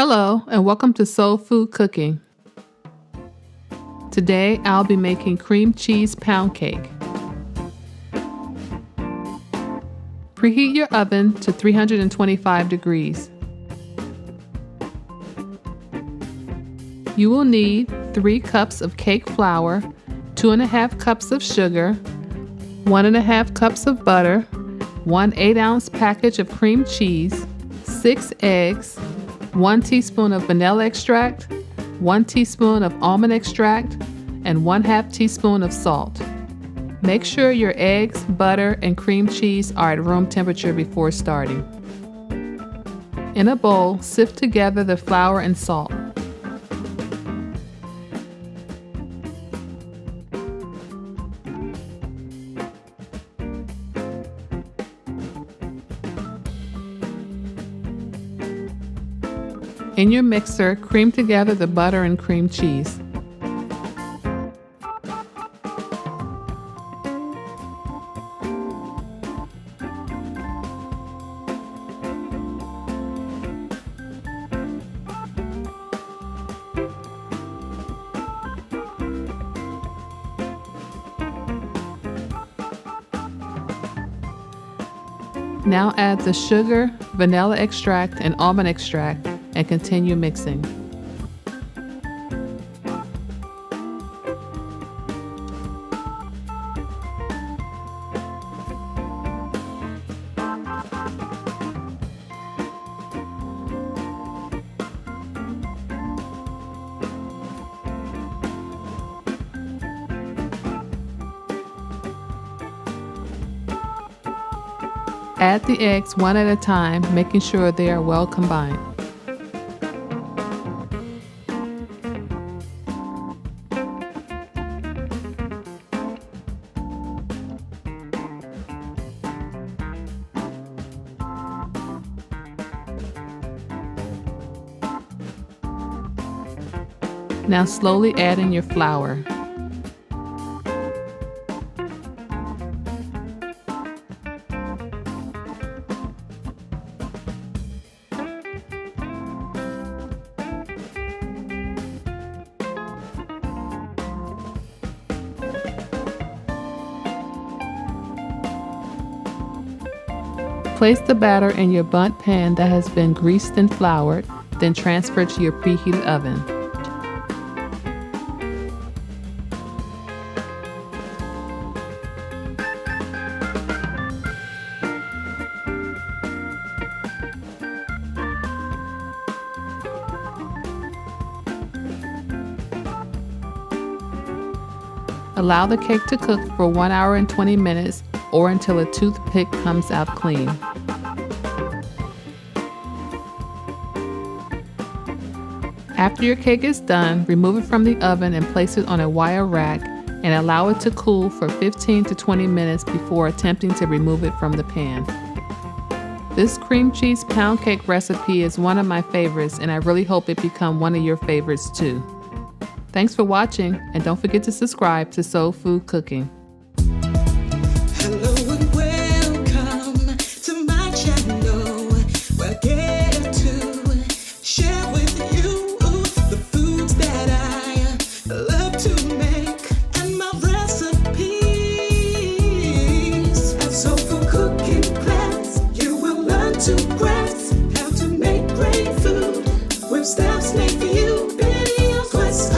Hello and welcome to Soul Food Cooking. Today I'll be making cream cheese pound cake. Preheat your oven to 325 degrees. You will need 3 cups of cake flour, 2½ cups of sugar, 1½ cups of butter, 1 8-ounce package of cream cheese, 6 eggs, 1 teaspoon of vanilla extract, 1 teaspoon of almond extract, and 1/2 teaspoon of salt. Make sure your eggs, butter, and cream cheese are at room temperature before starting. In a bowl, sift together the flour and salt. In your mixer, cream together the butter and cream cheese. Now add the sugar, vanilla extract, and almond extract and continue mixing. Add the eggs one at a time, making sure they are well combined. Now slowly add in your flour. Place the batter in your bundt pan that has been greased and floured, then transfer to your preheated oven. Allow the cake to cook for 1 hour and 20 minutes or until a toothpick comes out clean. After your cake is done, remove it from the oven and place it on a wire rack and allow it to cool for 15 to 20 minutes before attempting to remove it from the pan. This cream cheese pound cake recipe is one of my favorites, and I really hope it becomes one of your favorites too. Thanks for watching, and don't forget to subscribe to Soul Food Cooking. Hello and welcome to my channel, where I get to share with you the foods that I love to make and my recipes. At Soul Food Cooking class, you will learn to grasp how to make great food with steps made for you. Videos, quests,